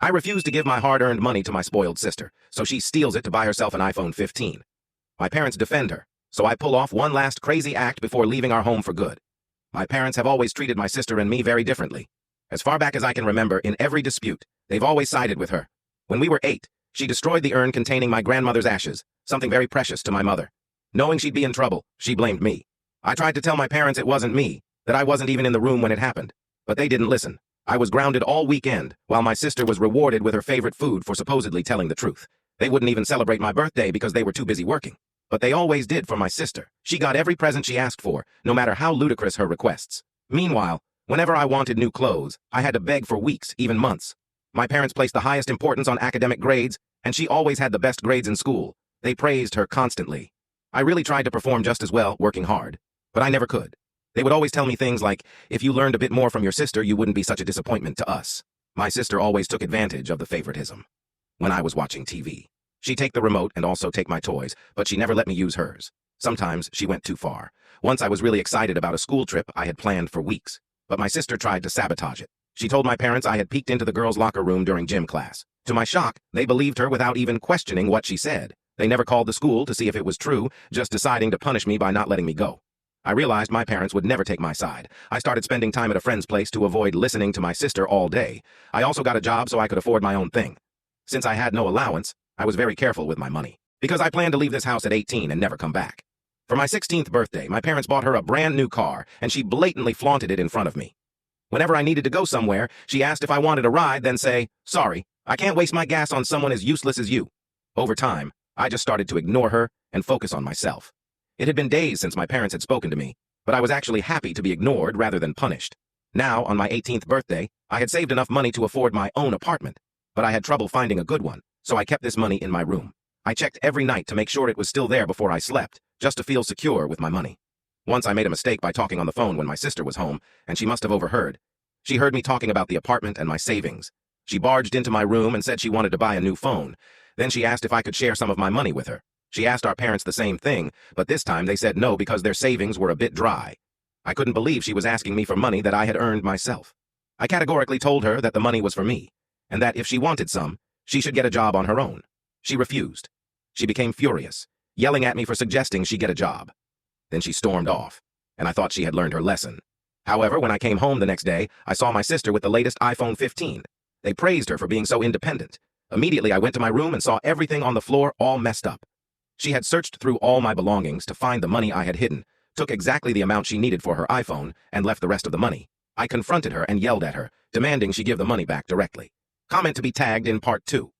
I refuse to give my hard-earned money to my spoiled sister, so she steals it to buy herself an iPhone 15. My parents defend her, so I pull off one last crazy act before leaving our home for good. My parents have always treated my sister and me very differently. As far back as I can remember, in every dispute, they've always sided with her. When we were 8, she destroyed the urn containing my grandmother's ashes, something very precious to my mother. Knowing she'd be in trouble, she blamed me. I tried to tell my parents it wasn't me, that I wasn't even in the room when it happened, but they didn't listen. I was grounded all weekend, while my sister was rewarded with her favorite food for supposedly telling the truth. They wouldn't even celebrate my birthday because they were too busy working. But they always did for my sister. She got every present she asked for, no matter how ludicrous her requests. Meanwhile, whenever I wanted new clothes, I had to beg for weeks, even months. My parents placed the highest importance on academic grades, and she always had the best grades in school. They praised her constantly. I really tried to perform just as well, working hard, but I never could. They would always tell me things like, if you learned a bit more from your sister, you wouldn't be such a disappointment to us. My sister always took advantage of the favoritism. When I was watching TV, she'd take the remote and also take my toys, but she never let me use hers. Sometimes she went too far. Once I was really excited about a school trip I had planned for weeks, but my sister tried to sabotage it. She told my parents I had peeked into the girls' locker room during gym class. To my shock, they believed her without even questioning what she said. They never called the school to see if it was true, just deciding to punish me by not letting me go. I realized my parents would never take my side. I started spending time at a friend's place to avoid listening to my sister all day. I also got a job so I could afford my own thing. Since I had no allowance, I was very careful with my money, because I planned to leave this house at 18 and never come back. For my 16th birthday, my parents bought her a brand new car, and she blatantly flaunted it in front of me. Whenever I needed to go somewhere, she asked if I wanted a ride, then say, "Sorry, I can't waste my gas on someone as useless as you." Over time, I just started to ignore her and focus on myself. It had been days since my parents had spoken to me, but I was actually happy to be ignored rather than punished. Now, on my 18th birthday, I had saved enough money to afford my own apartment, but I had trouble finding a good one, so I kept this money in my room. I checked every night to make sure it was still there before I slept, just to feel secure with my money. Once I made a mistake by talking on the phone when my sister was home, and she must have overheard. She heard me talking about the apartment and my savings. She barged into my room and said she wanted to buy a new phone. Then she asked if I could share some of my money with her. She asked our parents the same thing, but this time they said no because their savings were a bit dry. I couldn't believe she was asking me for money that I had earned myself. I categorically told her that the money was for me, and that if she wanted some, she should get a job on her own. She refused. She became furious, yelling at me for suggesting she get a job. Then she stormed off, and I thought she had learned her lesson. However, when I came home the next day, I saw my sister with the latest iPhone 15. They praised her for being so independent. Immediately, I went to my room and saw everything on the floor all messed up. She had searched through all my belongings to find the money I had hidden, took exactly the amount she needed for her iPhone, and left the rest of the money. I confronted her and yelled at her, demanding she give the money back directly. Comment to be tagged in part 2.